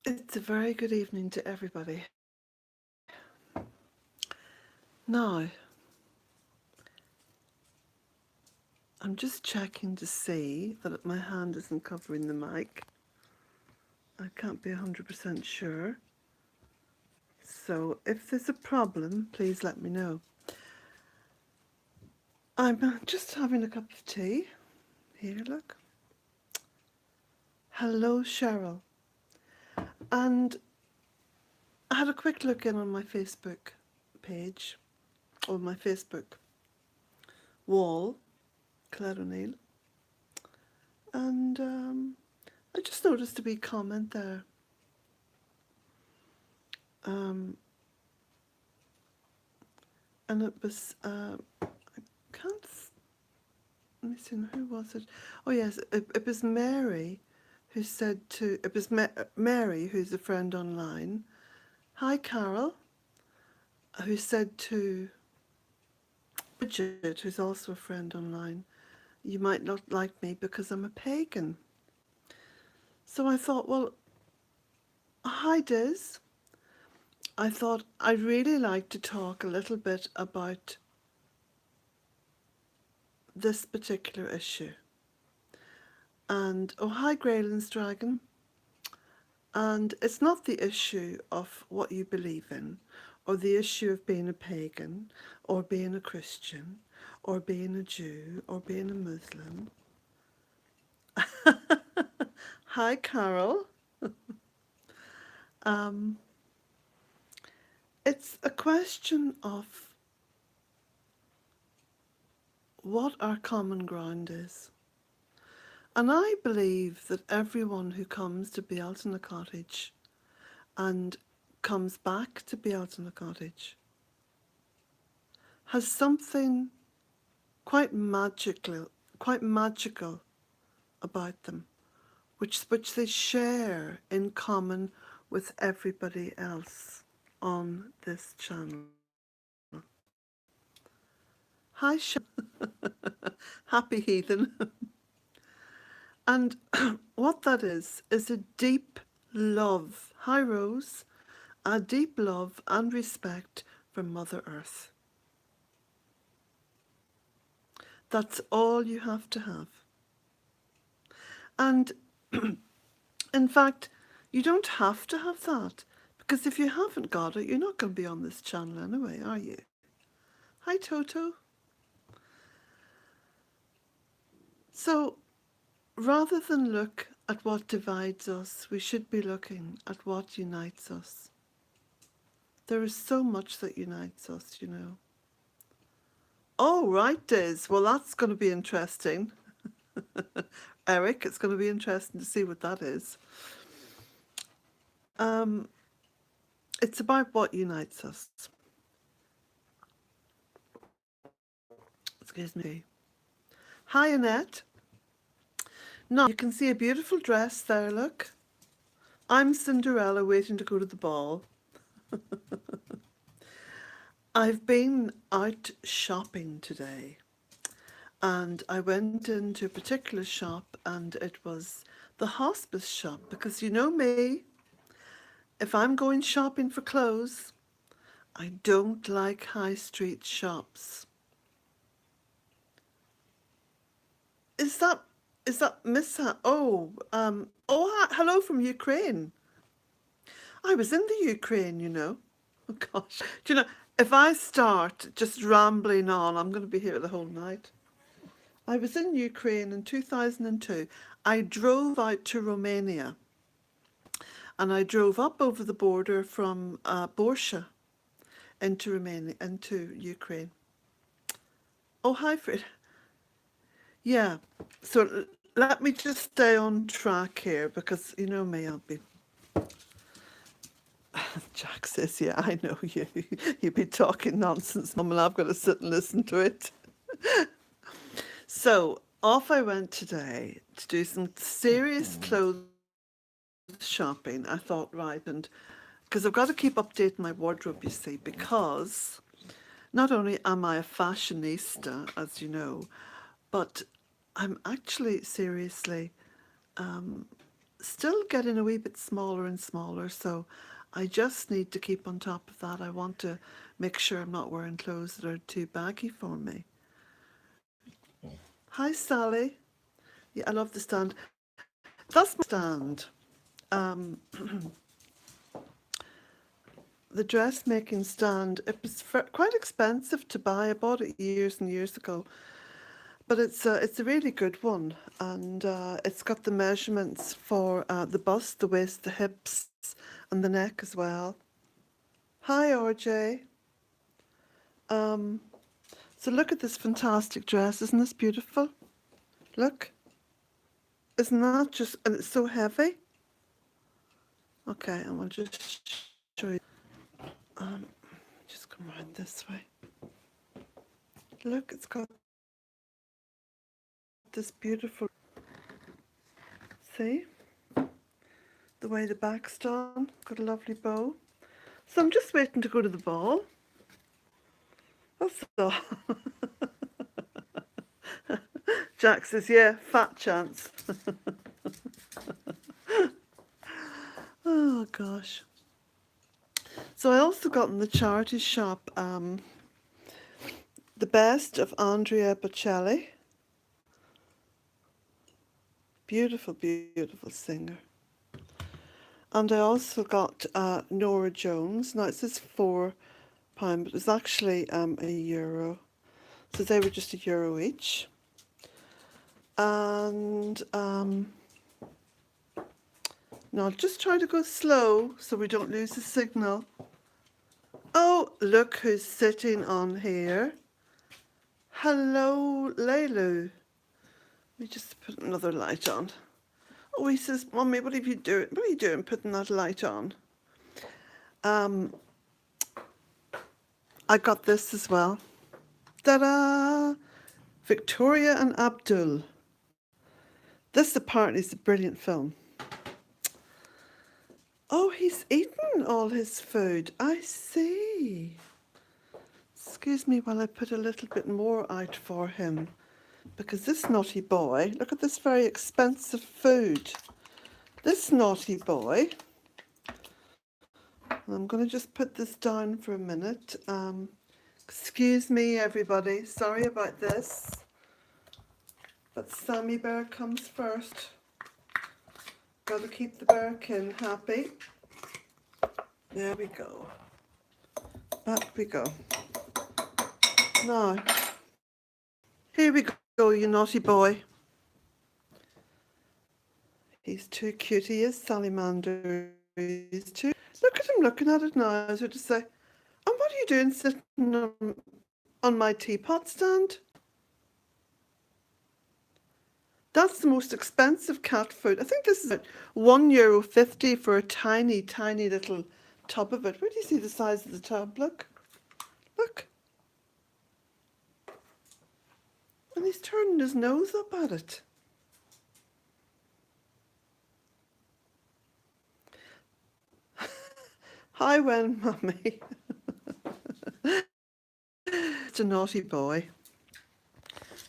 It's a very good evening to everybody. Now, I'm just checking to see that my hand isn't covering the mic. I can't be 100% sure. So if there's a problem, please let me know. I'm just having a cup of tea. Here, look. Hello, Cheryl. And I had a quick look in on my Facebook page, or my Facebook wall, Claire O'Neill, and I just noticed a wee comment there. Um, and it was, can't, let me see, who was it? Oh yes, it was Mary who said to, it was Mary, who's a friend online, hi Carol, who said to Bridget, who's also a friend online, you might not like me because I'm a pagan. So I thought, well, hi Diz. I thought I'd really like to talk a little bit about this particular issue. And, oh, hi Greylands Dragon. And it's not the issue of what you believe in, or the issue of being a pagan, or being a Christian, or being a Jew, or being a Muslim. Hi, Carol. Um, it's a question of what our common ground is. And I believe that everyone who comes to Bealtaine Cottage and comes back to Bealtaine Cottage has something quite magical about them, which they share in common with everybody else on this channel. Hi, happy heathen. And what that is a deep love. Hi, Rose. A deep love and respect for Mother Earth. That's all you have to have. And in fact, you don't have to have that, because if you haven't got it, you're not going to be on this channel anyway, are you? Hi, Toto. So rather than look at what divides us, we should be looking at what unites us. There is so much that unites us, you know. Oh, right, Diz. Well, that's going to be interesting. Eric, it's going to be interesting to see what that is. It's about what unites us. Excuse me. Hi, Annette. Now, you can see a beautiful dress there, look. I'm Cinderella waiting to go to the ball. I've been out shopping today, and I went into a particular shop, and it was the hospice shop, because you know me, if I'm going shopping for clothes, I don't like high street shops. Is that Miss? Hello from Ukraine. I was in the Ukraine, you know. Oh gosh, do you know? If I start just rambling on, I'm going to be here the whole night. I was in Ukraine in 2002. I drove out to Romania, and I drove up over the border from Borsha into Romania, into Ukraine. Oh, hi, Fred. Yeah, so let me just stay on track here, because you know me, I'll be... Jack says, yeah, I know you. You've been talking nonsense, Mum, and I've got to sit and listen to it. So off I went today to do some serious clothes shopping. I thought, right, and because I've got to keep updating my wardrobe, you see, because not only am I a fashionista, as you know, but I'm actually seriously still getting a wee bit smaller and smaller, so I just need to keep on top of that. I want to make sure I'm not wearing clothes that are too baggy for me. Hi, Sally. Yeah, I love the stand. That's my stand. Um, the dressmaking stand, it was quite expensive to buy. I bought it years and years ago. But it's a really good one, and it's got the measurements for the bust, the waist, the hips, and the neck as well. Hi, RJ. Um, so look at this fantastic dress. Isn't this beautiful? Look. Isn't that just, and it's so heavy. Okay, and we'll just show you. Um, just come around this way. Look, it's got this beautiful, see? The way the back's done. Got a lovely bow. So I'm just waiting to go to the ball. That's all. Jack says, yeah, fat chance. Oh, gosh. So I also got in the charity shop the best of Andrea Bocelli. Beautiful, beautiful singer. And I also got Nora Jones. Now it says £4, but it's actually €1. So they were just €1 each. And now I'll just try to go slow so we don't lose the signal. Oh, look who's sitting on here. Hello, Leilu. Let me just put another light on. Oh, he says, Mummy, what are you doing putting that light on? I got this as well. Ta-da! Victoria and Abdul. This apparently is a brilliant film. Oh, he's eaten all his food. I see. Excuse me while I put a little bit more out for him. Because this naughty boy, look at this very expensive food. This naughty boy, I'm going to just put this down for a minute. Excuse me, everybody. Sorry about this. But Sammy Bear comes first. Got to keep the bearkin happy. There we go. Back we go. Now, here we go, you naughty boy. He's too cute. He is Salamander. He's too. Look at him looking at it now. I was going to say, and what are you doing sitting on my teapot stand? That's the most expensive cat food. I think this is €1.50 for a tiny, tiny little tub of it. Where do you see the size of the tub? Look. Look. And he's turning his nose up at it. Hi, Wen, Mummy. It's a naughty boy.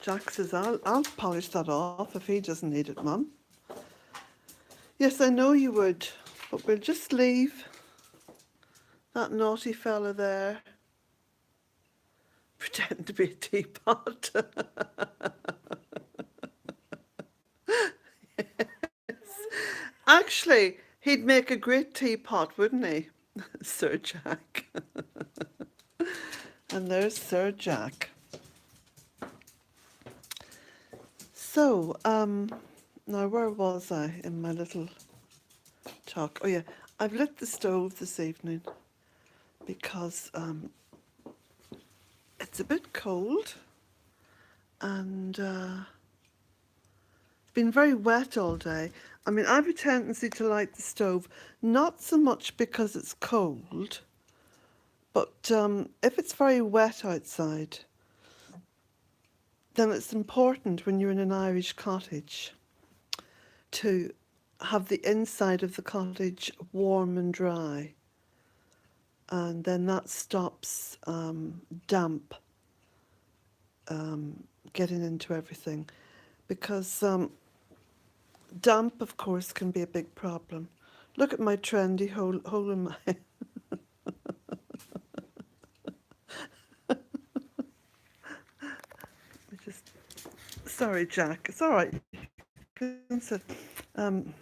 Jack says, I'll polish that off if he doesn't need it, Mum. Yes, I know you would, but we'll just leave that naughty fella there. Pretend to be a teapot. Yes. Actually, he'd make a great teapot, wouldn't he? Sir Jack. And there's Sir Jack. So, now where was I in my little talk? Oh yeah, I've lit the stove this evening because it's a bit cold and it's been very wet all day. I mean, I have a tendency to light the stove, not so much because it's cold, but if it's very wet outside, then it's important when you're in an Irish cottage to have the inside of the cottage warm and dry. And then that stops damp getting into everything. Because Damp, of course, can be a big problem. Look at my trendy hole in my... just... Sorry, Jack. It's all right. Um,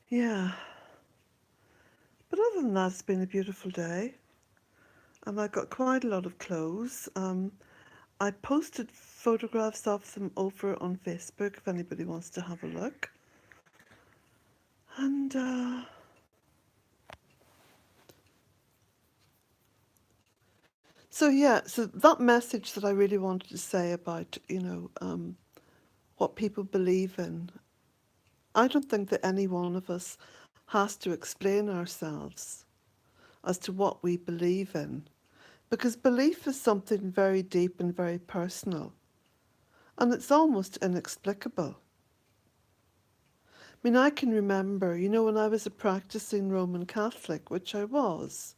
yeah. But other than that, it's been a beautiful day. And I got quite a lot of clothes. I posted photographs of them over on Facebook if anybody wants to have a look. And so yeah, so that message that I really wanted to say about, what people believe in, I don't think that any one of us has to explain ourselves as to what we believe in, because belief is something very deep and very personal, and it's almost inexplicable. I mean, I can remember, when I was a practicing Roman Catholic, which I was,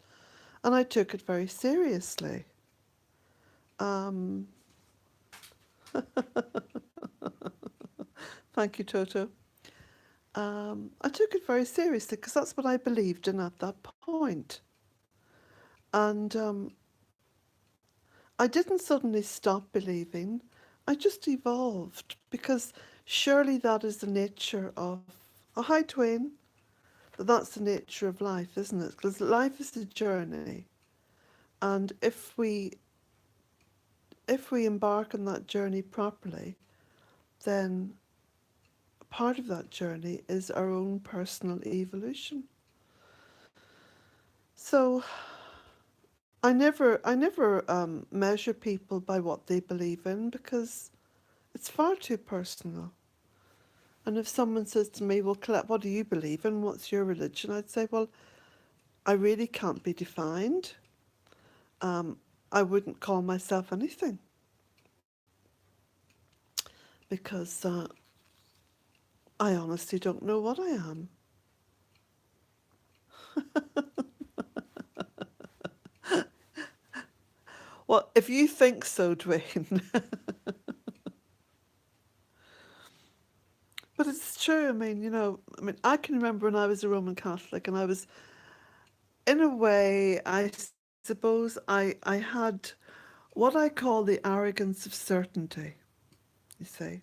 and I took it very seriously. Um, Thank you, Toto. I took it very seriously because that's what I believed in at that point. And I didn't suddenly stop believing. I just evolved because surely that is the nature of a hi Twain. That's the nature of life, isn't it? Because life is a journey, and if we embark on that journey properly, then part of that journey is our own personal evolution. So I never measure people by what they believe in because it's far too personal. And if someone says to me, "Well, Colette, what do you believe in? What's your religion?" I'd say, "Well, I really can't be defined. Um, I wouldn't call myself anything because I honestly don't know what I am." Well, if you think so, Dwayne. But it's true. I can remember when I was a Roman Catholic, and I was, in a way, I suppose I had what I call the arrogance of certainty, you see.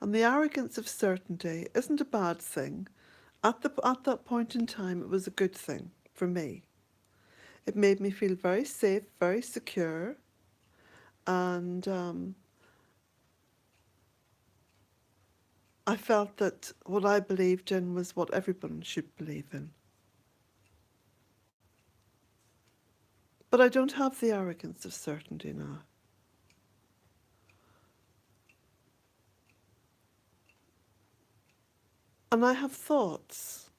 And the arrogance of certainty isn't a bad thing. At that point in time, it was a good thing for me. It made me feel very safe, very secure, and I felt that what I believed in was what everyone should believe in. But I don't have the arrogance of certainty now. And I have thoughts.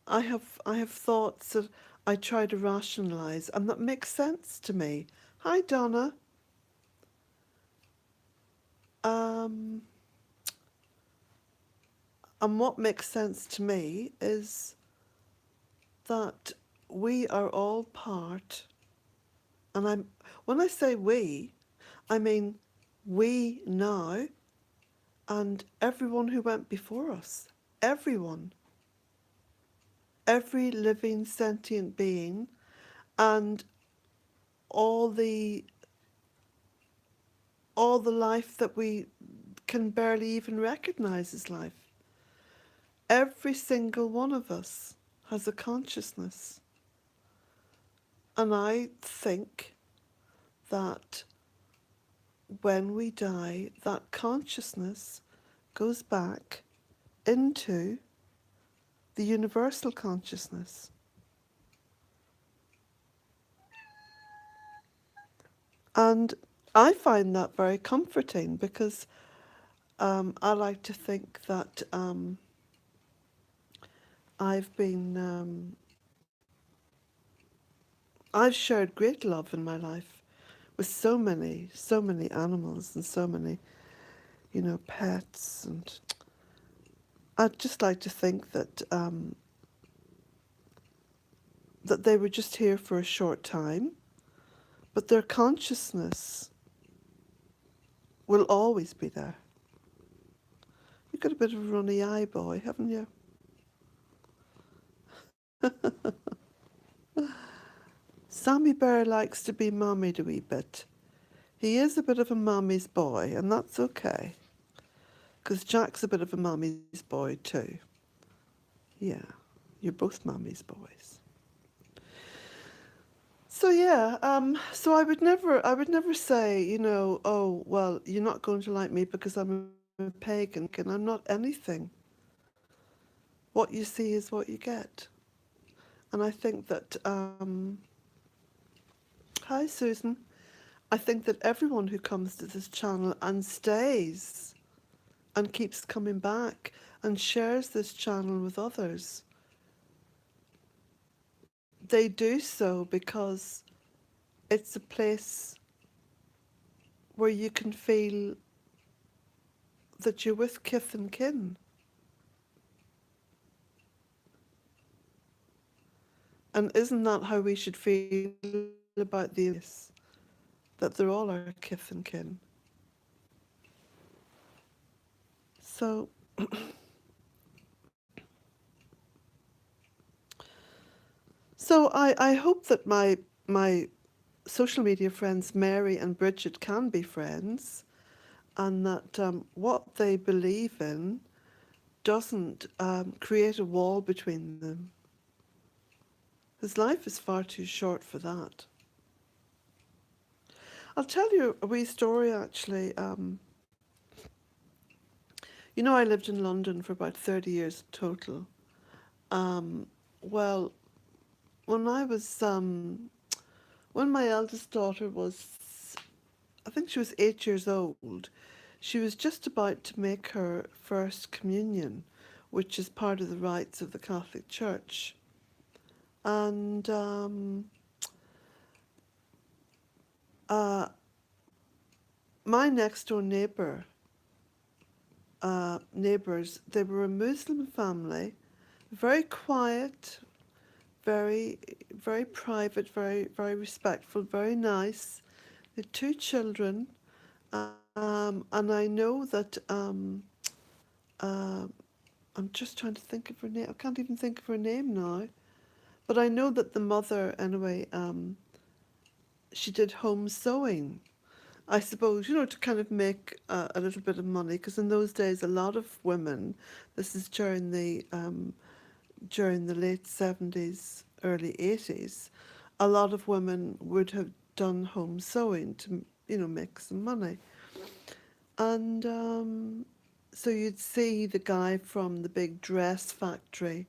I have thoughts that I try to rationalize and that make sense to me. Hi, Donna. Um, and what makes sense to me is that we are all part, and when I say we, I mean we now and everyone who went before us. Everyone. Every living sentient being and all the all the life that we can barely even recognize as life. Every single one of us has a consciousness. And I think that when we die, that consciousness goes back into the universal consciousness. And I find that very comforting because I like to think that I've been, I've shared great love in my life with so many animals and so many, pets. And I'd just like to think that they were just here for a short time, but their consciousness will always be there. You've got a bit of a runny eye, boy, haven't you? Sammy Bear likes to be mummied a wee bit. He is a bit of a mummy's boy, and that's okay, because Jack's a bit of a mummy's boy too. Yeah, you're both mummy's boys. So yeah, so I would never say, you know, oh well, you're not going to like me because I'm a pagan, and I'm not anything. What you see is what you get, and I think that. Hi, Susan. I think that everyone who comes to this channel and stays and keeps coming back and shares this channel with others, they do so because it's a place where you can feel that you're with kith and kin. And isn't that how we should feel about these? That they're all our kith and kin. So, I hope that my social media friends Mary and Bridget can be friends, and that what they believe in doesn't create a wall between them. Because life is far too short for that. I'll tell you a wee story actually. You know, I lived in London for about 30 years total. Well, when I was, when my eldest daughter was, I think she was 8 years old, she was just about to make her first communion, which is part of the rites of the Catholic Church. And my next door neighbours, they were a Muslim family, very quiet, very, very private, very, very respectful, very nice. They had two children, and I know that I'm just trying to think of her name. I can't even think of her name now. But I know that the mother, anyway, she did home sewing. I suppose, you know, to kind of make a little bit of money, because in those days, a lot of women, this is during the late 70s, early 80s, a lot of women would have done home sewing to, you know, make some money. And so you'd see the guy from the big dress factory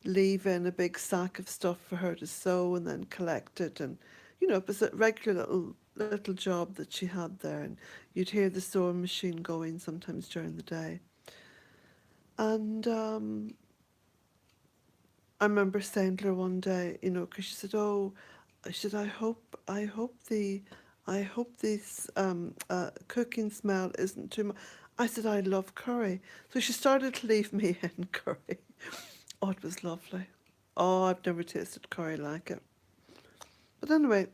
leave in a big sack of stuff for her to sew and then collect it. And, you know, it was a regular little job that she had there. And you'd hear the sewing machine going sometimes during the day. And I remember saying to her one day, you know, because she said, "Oh," I said, I hope this cooking smell isn't too much." I said, "I love curry," so she started to leave me in curry. Oh, it was lovely. Oh, I've never tasted curry like it. But anyway,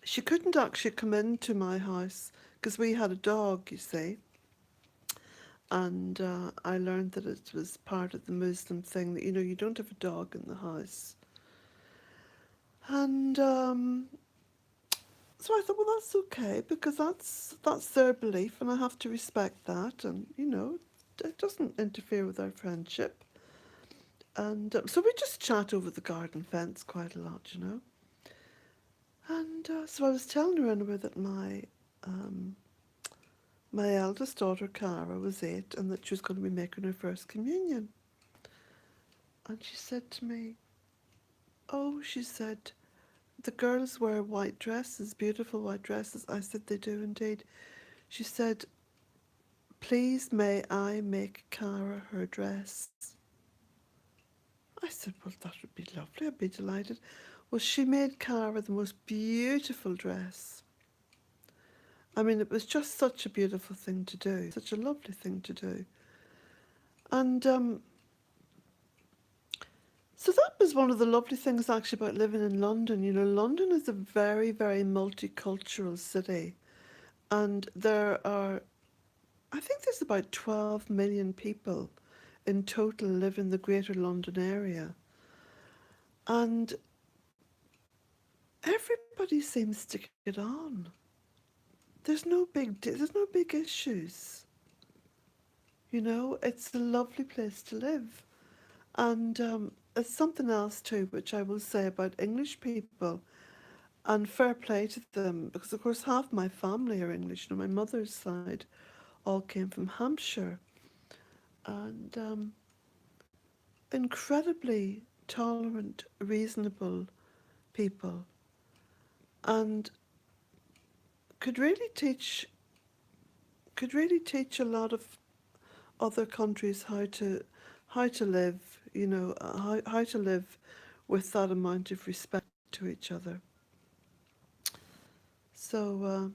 she couldn't actually come into my house because we had a dog, you see. And I learned that it was part of the Muslim thing that, you know, you don't have a dog in the house. And so I thought, well, that's okay, because that's their belief, and I have to respect that. And, you know, it doesn't interfere with our friendship. And so we just chat over the garden fence quite a lot, you know. And so I was telling her anyway that my eldest daughter, Cara, was 8, and that she was going to be making her first communion. And she said to me, "Oh," she said, "the girls wear white dresses, beautiful white dresses." I said, "They do indeed." She said, "Please may I make Cara her dress?" I said, "Well, that would be lovely. I'd be delighted." Well, she made Cara the most beautiful dress. I mean, it was just such a beautiful thing to do, such a lovely thing to do. And so that was one of the lovely things actually about living in London. You know, London is a very, very multicultural city. And there are I think there's about 12 million people in total live in the Greater London area. And everybody seems to get on. There's no big issues. You know, it's a lovely place to live. And there's something else too, which I will say about English people, and fair play to them, because of course half my family are English. You know, my mother's side all came from Hampshire, and incredibly tolerant, reasonable people, and could really teach a lot of other countries how to live. You know, how to live with that amount of respect to each other. So,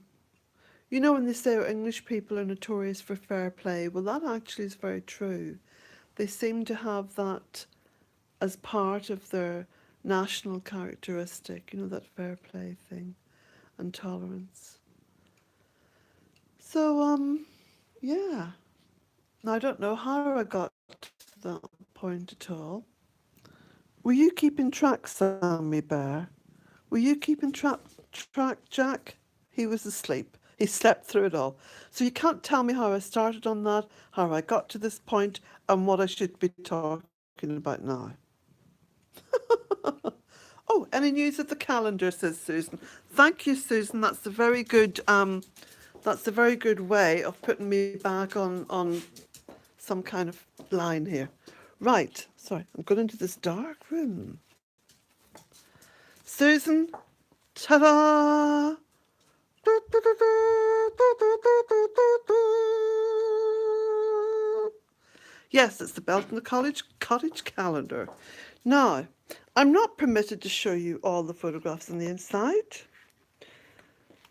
you know, when they say English people are notorious for fair play, well, that actually is very true. They seem to have that as part of their national characteristic, you know, that fair play thing and tolerance. So, yeah. Now, I don't know how I got to that point at all. Were you keeping track, Sammy Bear? Were you keeping track, Jack? He was asleep. He slept through it all. So you can't tell me how I started on that, how I got to this point, and what I should be talking about now. Oh, any news of the calendar, says Susan. Thank you, Susan. That's a very good way of putting me back on some kind of line here. Right. Sorry, I'm going into this dark room. Susan, ta-da! Yes, it's the Bealtaine Cottage calendar. Now, I'm not permitted to show you all the photographs on the inside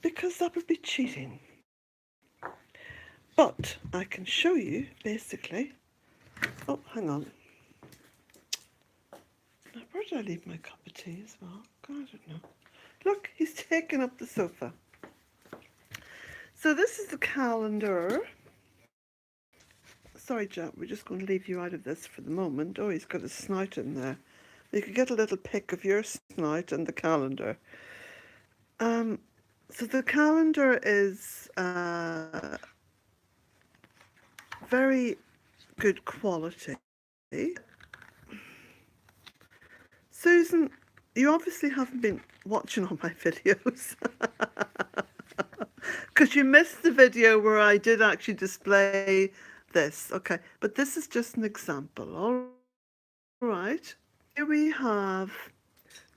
because that would be cheating. But I can show you, basically. Oh, hang on. Now, where did I leave my cup of tea as well? God, I don't know. Look, he's taken up the sofa. So this is the calendar. Sorry, Jack, we're just going to leave you out of this for the moment. Oh, he's got a snout in there. You could get a little pic of your snout and the calendar. So the calendar is very good quality. Susan, you obviously haven't been watching all my videos because you missed the video where I did actually display this. Okay, but this is just an example. All right. Here we have,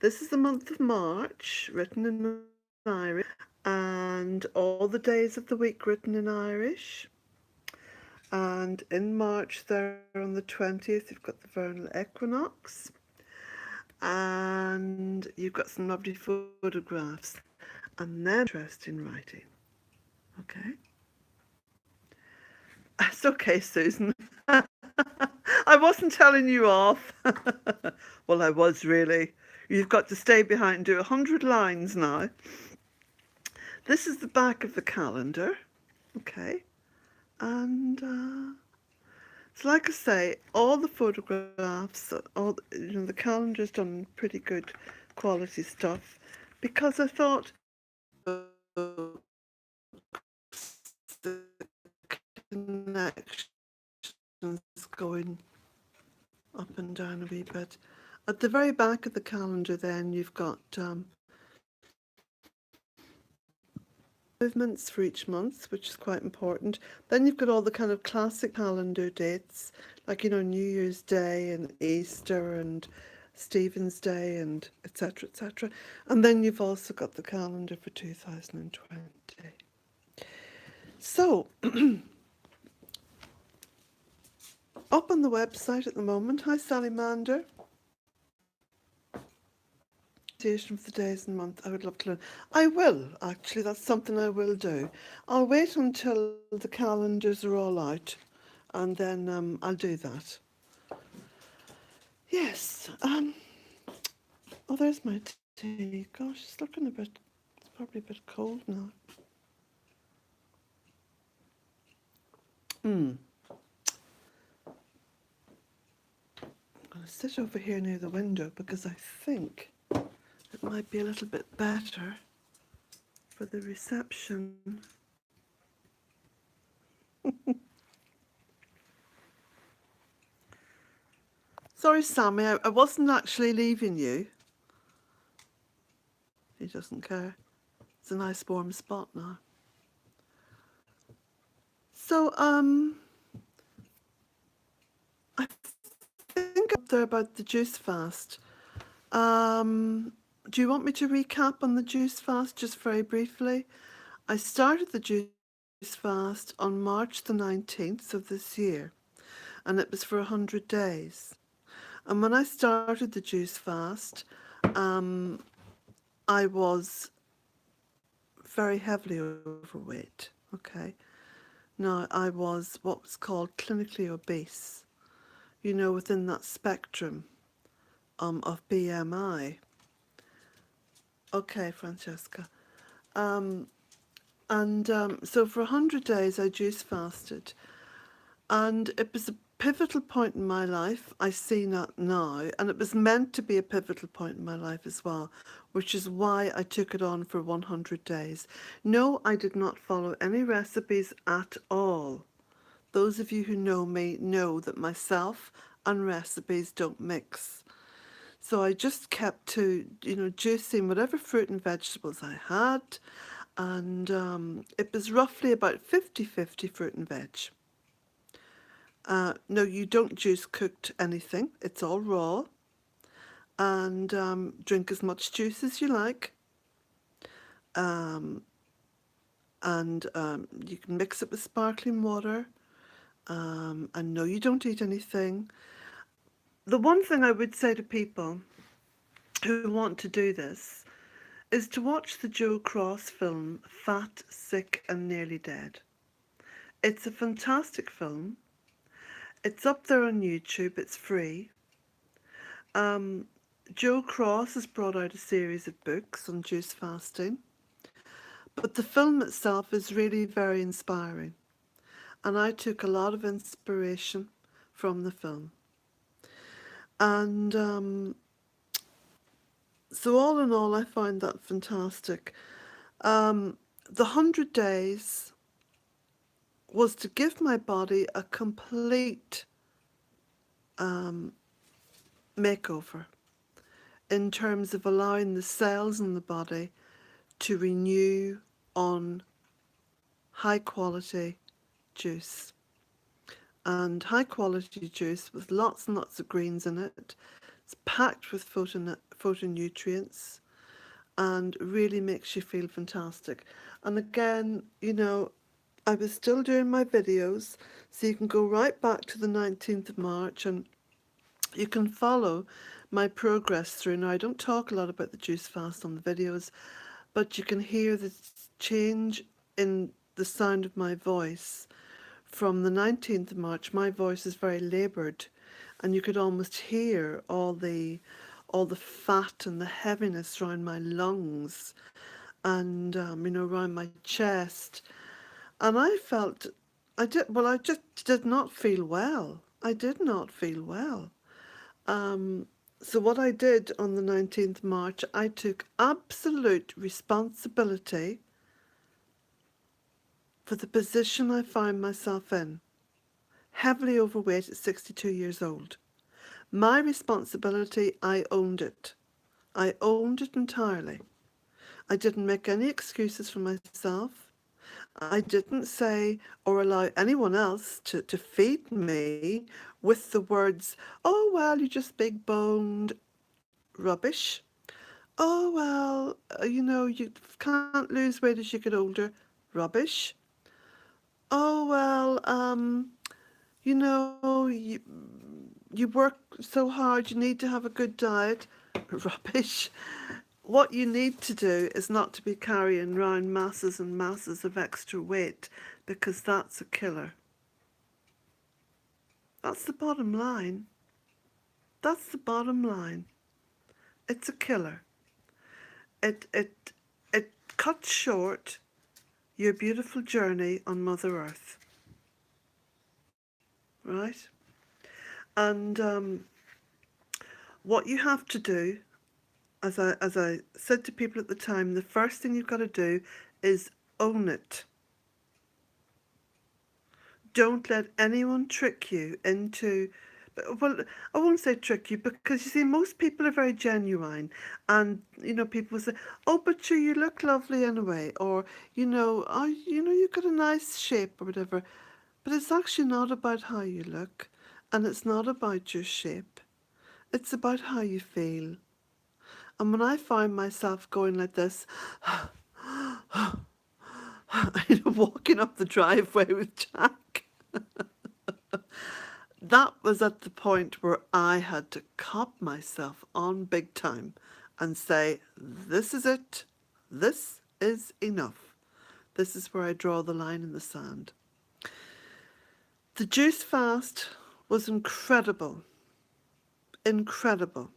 this is the month of March, written in Irish, and all the days of the week written in Irish. And in March there on the 20th, you've got the vernal equinox. And you've got some lovely photographs. And then interesting writing. Okay. It's okay, Susan. I wasn't telling you off. Well, I was really. You've got to stay behind and do 100 lines now. This is the back of the calendar. Okay. And so like I say, all the photographs, the calendar's done pretty good quality stuff, because I thought the connections going up and down a wee bit. At the very back of the calendar then you've got movements for each month, which is quite important. Then you've got all the kind of classic calendar dates, like, you know, New Year's Day and Easter and Stephen's Day and etc., etc. And then you've also got the calendar for 2020. So, up on the website at the moment, hi Sally Mander, for the days and month. I would love to learn. I will, actually, that's something I will do. I'll wait until the calendars are all out and then I'll do that. Yes. Oh, there's my tea. Gosh, it's looking a bit, it's probably a bit cold now. I'm going to sit over here near the window because I think it might be a little bit better for the reception. Sorry, Sammy, I wasn't actually leaving you. He doesn't care. It's a nice warm spot now. So, I think up there about the juice fast. Do you want me to recap on the juice fast just very briefly? I started the juice fast on March the 19th of this year, and it was for 100 days. And when I started the juice fast, I was very heavily overweight, okay? Now, I was what was called clinically obese, you know, within that spectrum of BMI. Okay, Francesca. So for 100 days I juice fasted, and it was a pivotal point in my life. I see that now, and it was meant to be a pivotal point in my life as well, which is why I took it on for 100 days. No, I did not follow any recipes at all. Those of you who know me know that myself and recipes don't mix. So I just kept to, you know, juicing whatever fruit and vegetables I had, and it was roughly about 50-50 fruit and veg. No, you don't juice cooked anything. It's all raw. And drink as much juice as you like. And you can mix it with sparkling water. And no, you don't eat anything. The one thing I would say to people who want to do this is to watch the Joe Cross film, Fat, Sick and Nearly Dead. It's a fantastic film. It's up there on YouTube. It's free. Joe Cross has brought out a series of books on juice fasting, but the film itself is really very inspiring, and I took a lot of inspiration from the film. And so all in all, I find that fantastic. The 100 days was to give my body a complete makeover in terms of allowing the cells in the body to renew on high quality juice. And high quality juice with lots and lots of greens in it. It's packed with phytonutrients and really makes you feel fantastic. And again, you know, I was still doing my videos, so you can go right back to the 19th of March and you can follow my progress through. Now, I don't talk a lot about the juice fast on the videos, but you can hear the change in the sound of my voice. From the 19th of March, my voice is very laboured, and you could almost hear all the fat and the heaviness around my lungs and, you know, around my chest. And I felt, I just did not feel well. I did not feel well. So what I did on the 19th of March, I took absolute responsibility for the position I found myself in, heavily overweight at 62 years old. My responsibility, I owned it. I owned it entirely. I didn't make any excuses for myself. I didn't say or allow anyone else to feed me with the words, oh, well, you're just big-boned. Rubbish. Oh, well, you know, you can't lose weight as you get older. Rubbish. Oh, well, you know, you work so hard, you need to have a good diet. Rubbish. What you need to do is not to be carrying around masses and masses of extra weight, because that's a killer. That's the bottom line. That's the bottom line. It's a killer. It cuts short your beautiful journey on Mother Earth. right? And what you have to do, as I said to people at the time, the first thing you've got to do is own it. Don't let anyone trick you into, well, I won't say trick you, because you see, most people are very genuine, and people say, oh, but sure, you look lovely anyway, or oh, you've got a nice shape or whatever. But it's actually not about how you look, and it's not about your shape. It's about how you feel. And when I find myself going like this, walking up the driveway with Jack, that was at the point where I had to cop myself on big time and say, this is it. This is enough. This is where I draw the line in the sand. The juice fast was incredible. Incredible.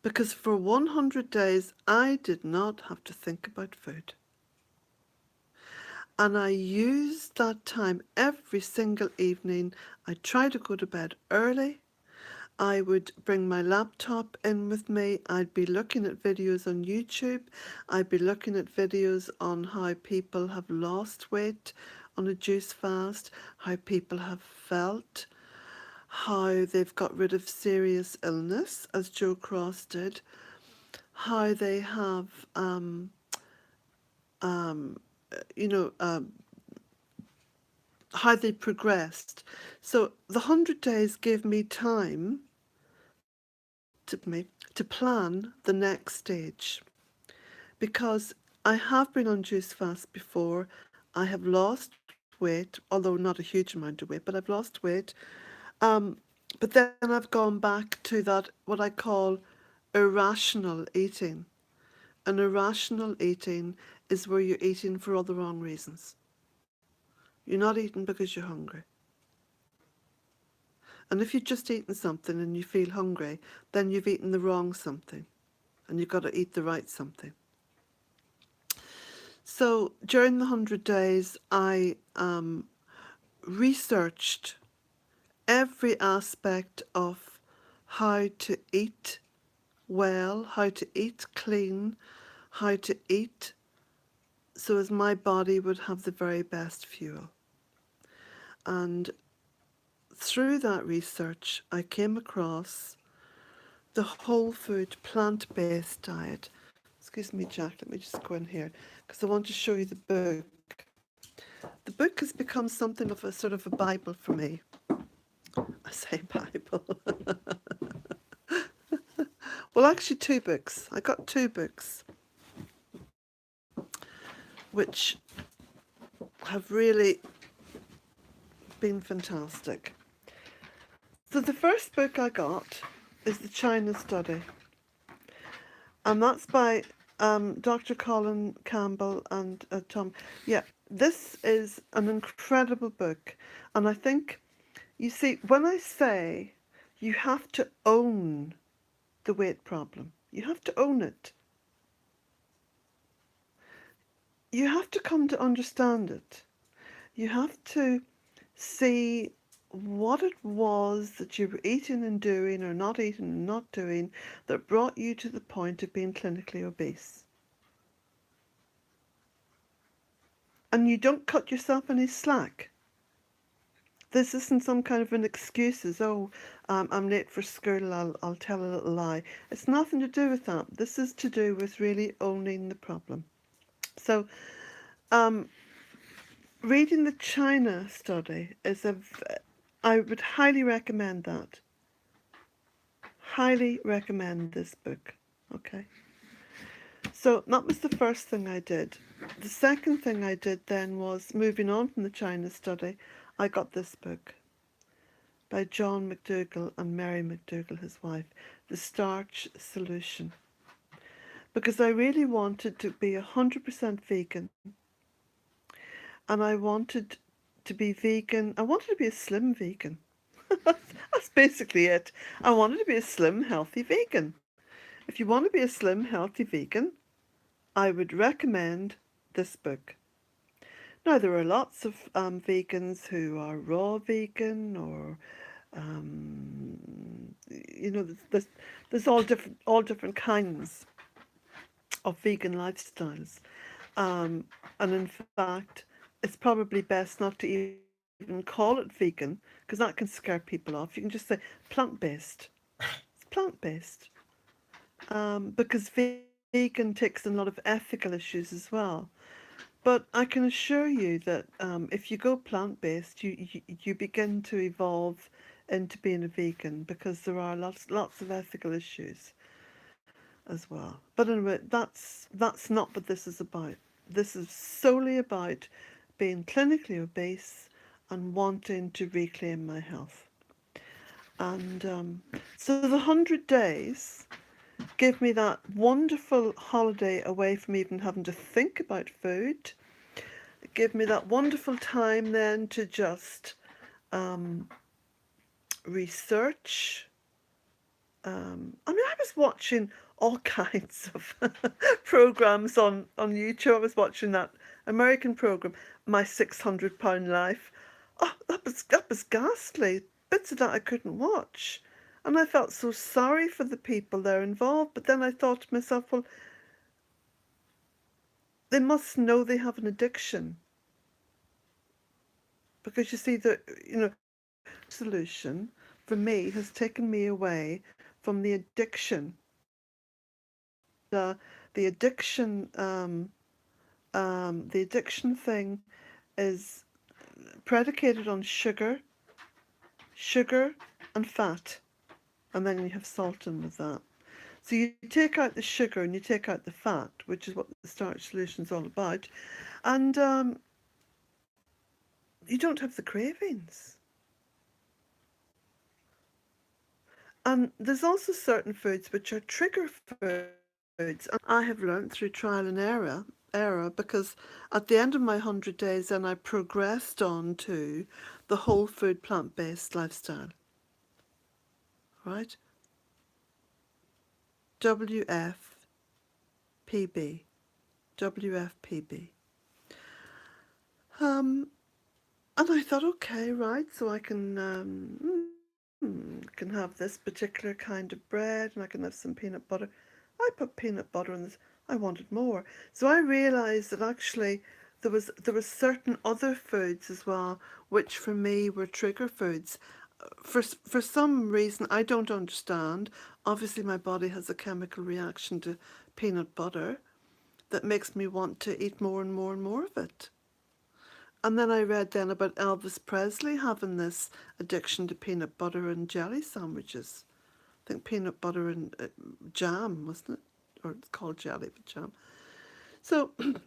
Because for 100 days, I did not have to think about food. And I used that time every single evening. I tried to go to bed early. I would bring my laptop in with me. I'd be looking at videos on YouTube. I'd be looking at videos on how people have lost weight on a juice fast, how people have felt, how they've got rid of serious illness, as Joe Cross did, how they have, how they progressed. So the 100 days gave me time to plan the next stage, because I have been on juice fast before. I have lost weight, although not a huge amount of weight, but I've lost weight. But then I've gone back to that, what I call irrational eating. And irrational eating is where you're eating for all the wrong reasons. You're not eating because you're hungry. And if you've just eaten something and you feel hungry, then you've eaten the wrong something. And you've got to eat the right something. So during the 100 days, I researched every aspect of how to eat well, how to eat clean, how to eat so as my body would have the very best fuel. And through that research, I came across the whole food plant-based diet. Excuse me, Jack, let me just go in here because I want to show you the book. The book has become something of a sort of a Bible for me. I say Bible. Well, actually 2 books. I got 2 books which have really been fantastic. So the first book I got is The China Study, and that's by Dr. Colin Campbell and Tom. Yeah, this is an incredible book, and I think, you see, when I say you have to own the weight problem, you have to own it. You have to come to understand it. You have to see what it was that you were eating and doing or not eating and not doing that brought you to the point of being clinically obese. And you don't cut yourself any slack. This isn't some kind of an excuse as, oh, I'm late for school, I'll tell a little lie. It's nothing to do with that. This is to do with really owning the problem. So, reading the China Study is I would highly recommend that. Highly recommend this book. Okay. So that was the first thing I did. The second thing I did then was, moving on from the China Study, I got this book by John McDougall and Mary McDougall, his wife, The Starch Solution. Because I really wanted to be 100% vegan. And I wanted to be vegan. I wanted to be a slim vegan. That's basically it. I wanted to be a slim, healthy vegan. If you want to be a slim, healthy vegan, I would recommend this book. Now, there are lots of vegans who are raw vegan, or you know, there's all different kinds of vegan lifestyles. And in fact, it's probably best not to even call it vegan, because that can scare people off. You can just say plant-based. It's plant-based. Because vegan takes in a lot of ethical issues as well. But I can assure you that if you go plant-based, you begin to evolve into being a vegan, because there are lots of ethical issues as well. But anyway, that's not what this is about. This is solely about being clinically obese and wanting to reclaim my health. And so the 100 days give me that wonderful holiday away from even having to think about food. It gave me that wonderful time then to just um, research. I mean, I was watching all kinds of programs on YouTube. I was watching that American program, My £600 Life. Oh, that was ghastly. Bits of that I couldn't watch. And I felt so sorry for the people there involved. But then I thought to myself, well, they must know they have an addiction. Because you see, solution for me has taken me away from the addiction. And the addiction thing is predicated on sugar and fat, and then you have salt in with that. So you take out the sugar and you take out the fat, which is what the starch solution is all about, and you don't have the cravings. And there's also certain foods which are trigger foods, and I have learned through trial and error, because at the end of my 100 days, then I progressed on to the whole food plant-based lifestyle, right? WFPB, WFPB. Um, and I thought, okay, right, so I can have this particular kind of bread, and I can have some peanut butter. I put peanut butter in this. I wanted more, so I realised that actually there was certain other foods as well, which for me were trigger foods. For some reason I don't understand. Obviously, my body has a chemical reaction to peanut butter that makes me want to eat more and more and more of it. And then I read then about Elvis Presley having this addiction to peanut butter and jelly sandwiches. I think peanut butter and jam, wasn't it? Or it's called jelly, but jam. So the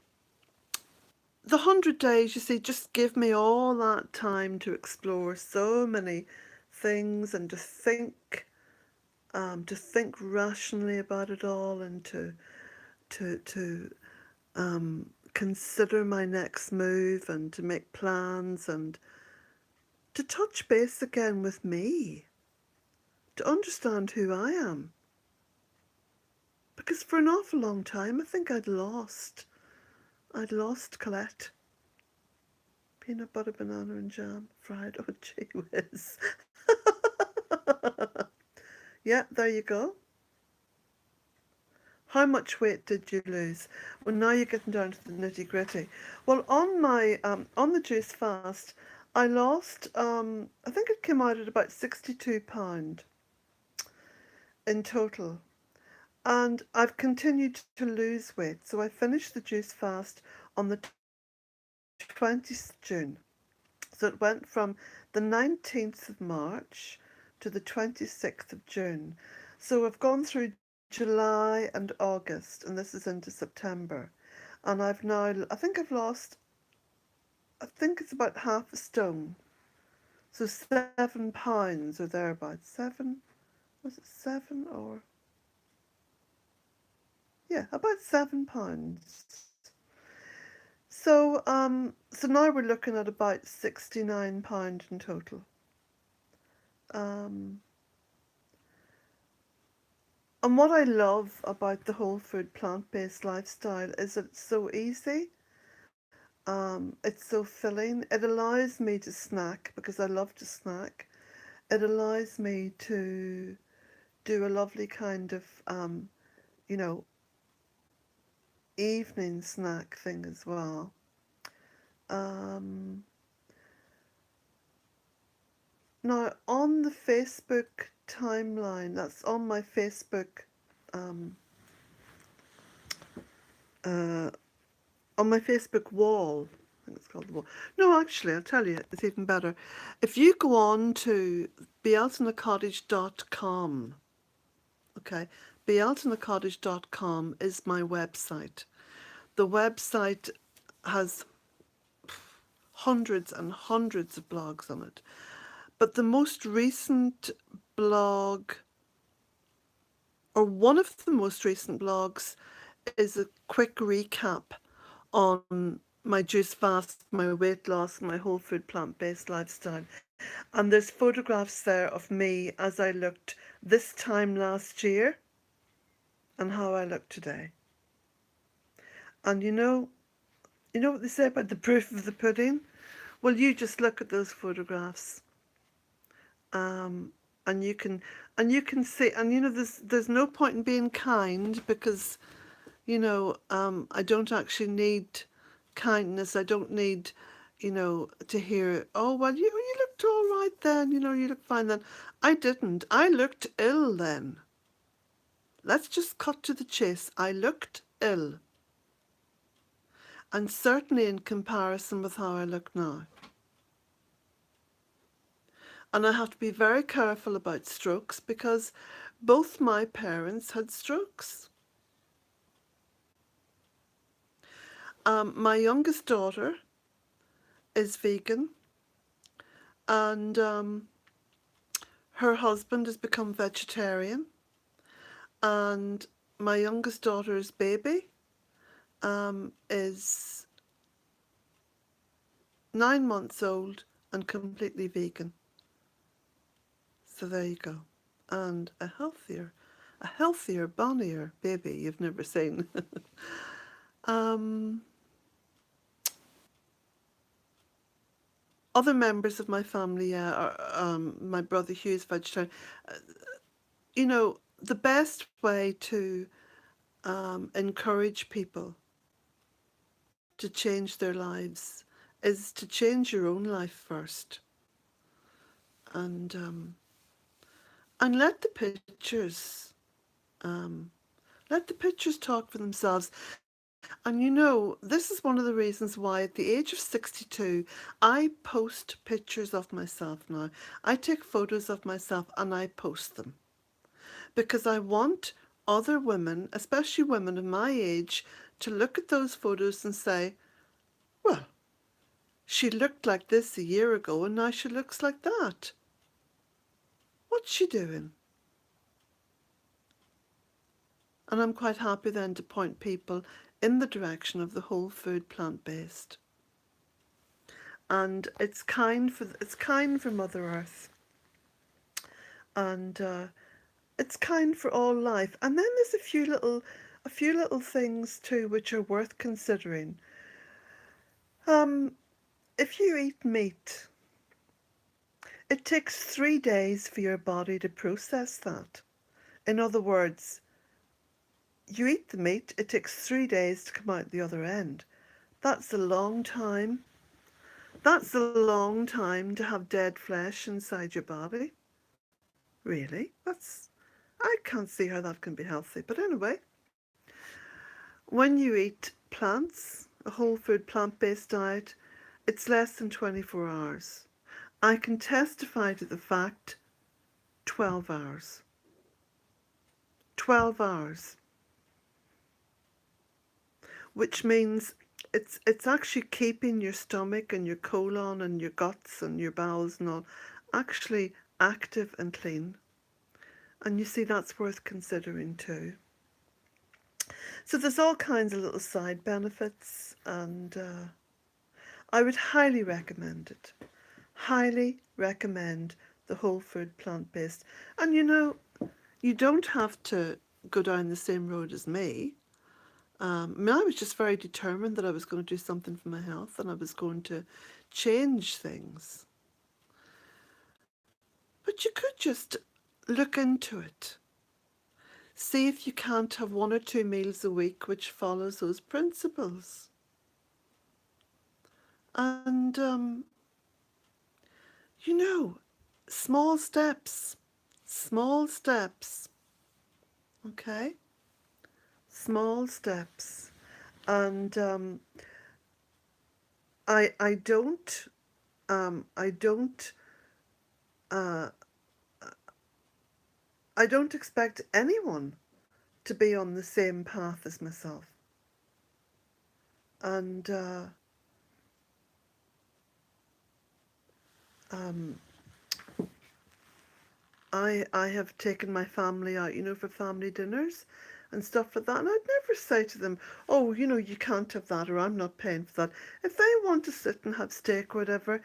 100 days, you see, just give me all that time to explore so many things, and to think rationally about it all, and to consider my next move, and to make plans, and to touch base again with me, to understand who I am. Because for an awful long time, I think I'd lost Colette. Peanut butter, banana and jam, fried, oh gee whiz. Yeah, there you go. How much weight did you lose? Well, now you're getting down to the nitty gritty. Well, on the juice fast, I lost, I think it came out at about 62 pound in total. And I've continued to lose weight. So I finished the juice fast on the 20th of June. So it went from the 19th of March to the 26th of June. So I've gone through July and August, and this is into September. And I think I've lost, I think it's about half a stone. So 7 pounds or thereabouts. Was it 7 or? Yeah, about 7 pounds. So now we're looking at about £69 in total. Um, and what I love about the whole food plant-based lifestyle is that it's so easy. It's so filling. It allows me to snack because I love to snack. It allows me to do a lovely kind of, you know, evening snack thing as well. Um, Now, on the Facebook timeline, that's on my Facebook, um, uh, on my Facebook wall. I think it's called the wall. No, actually, I'll tell you, it's even better. If you go on to bealtainecottage.com, okay, bealtainecottage.com is my website. The website has hundreds and hundreds of blogs on it. But the most recent blog, or one of the most recent blogs, is a quick recap on my juice fast, my weight loss, my whole food plant-based lifestyle. And there's photographs there of me as I looked this time last year and how I look today. And you know what they say about the proof of the pudding? Well, you just look at those photographs, um, and you can see, and there's no point in being kind because I don't actually need kindness. I don't need, to hear, oh, well, you looked all right then, you looked fine then. I didn't. I looked ill then. Let's just cut to the chase. I looked ill. And certainly in comparison with how I look now. And I have to be very careful about strokes because both my parents had strokes. My youngest daughter is vegan, and her husband has become vegetarian, and my youngest daughter's baby is 9 months old and completely vegan. So there you go. And a healthier, bonnier baby you've never seen. um, Other members of my family, are, my brother Hugh's vegetarian. The best way to encourage people to change their lives is to change your own life first, and let the pictures let the pictures talk for themselves. And this is one of the reasons why at the age of 62 I post pictures of myself now. I take photos of myself and I post them because I want other women, especially women of my age, to look at those photos and say, well, she looked like this a year ago and now she looks like that. What's she doing? And I'm quite happy then to point people in the direction of the whole food plant-based. And it's kind for Mother Earth, and it's kind for all life. And then there's a few little things too which are worth considering. If you eat meat, it takes 3 days for your body to process that. In other words, you eat the meat, it takes 3 days to come out the other end. That's a long time. That's a long time to have dead flesh inside your body. Really? I can't see how that can be healthy. But anyway, when you eat plants, a whole food plant-based diet, it's less than 24 hours. I can testify to the fact 12 hours. 12 hours. Which means it's actually keeping your stomach and your colon and your guts and your bowels and all actually active and clean. And you see, that's worth considering too. So there's all kinds of little side benefits, and I would highly recommend it. Highly recommend the whole food plant-based. And you don't have to go down the same road as me. I mean, I was just very determined that I was going to do something for my health and I was going to change things. But you could just look into it. See if you can't have 1 or 2 meals a week which follows those principles. And, you know, small steps, okay? Small steps. And I don't, I don't, uh, I don't expect anyone to be on the same path as myself. And I have taken my family out, you know, for family dinners and stuff like that. And I'd never say to them, oh, you know, you can't have that or I'm not paying for that. If they want to sit and have steak or whatever,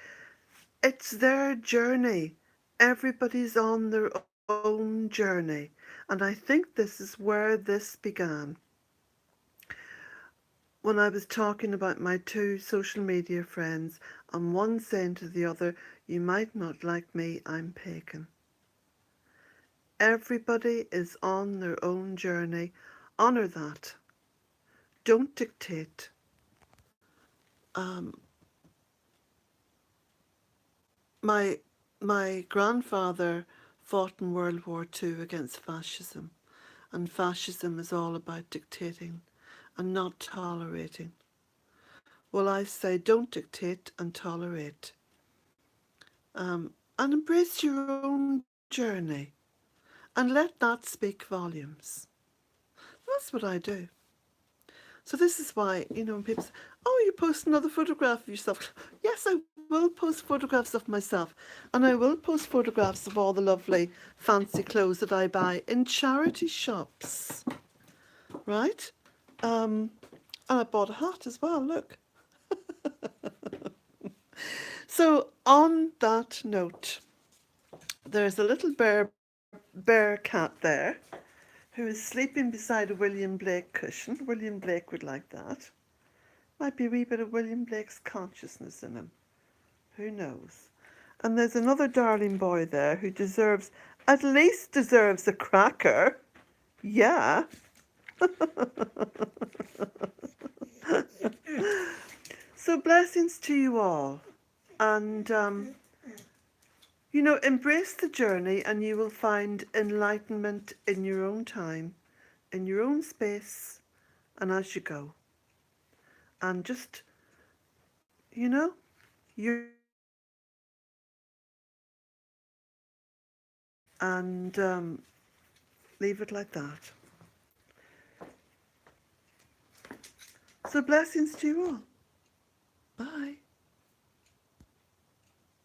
it's their journey. Everybody's on their own journey. And I think this is where this began. When I was talking about my 2 social media friends and one saying to the other, you might not like me, I'm pagan. Everybody is on their own journey. Honour that. Don't dictate. My grandfather fought in World War II against fascism, and fascism is all about dictating and not tolerating. Well, I say don't dictate and tolerate, and embrace your own journey, and let that speak volumes. That's what I do. So this is why, you know, when people say, oh, you post another photograph of yourself. Yes, I will post photographs of myself. And I will post photographs of all the lovely fancy clothes that I buy in charity shops. Right? And I bought a hat as well, look. So on that note, there's a little bear cat there who is sleeping beside a William Blake cushion. William Blake would like that. Might be a wee bit of William Blake's consciousness in him. Who knows? And there's another darling boy there who deserves, at least deserves a cracker. Yeah. So blessings to you all. And, you know, embrace the journey and you will find enlightenment in your own time, in your own space, and as you go. And just, you know, you're and leave it like that. So blessings to you all. Bye.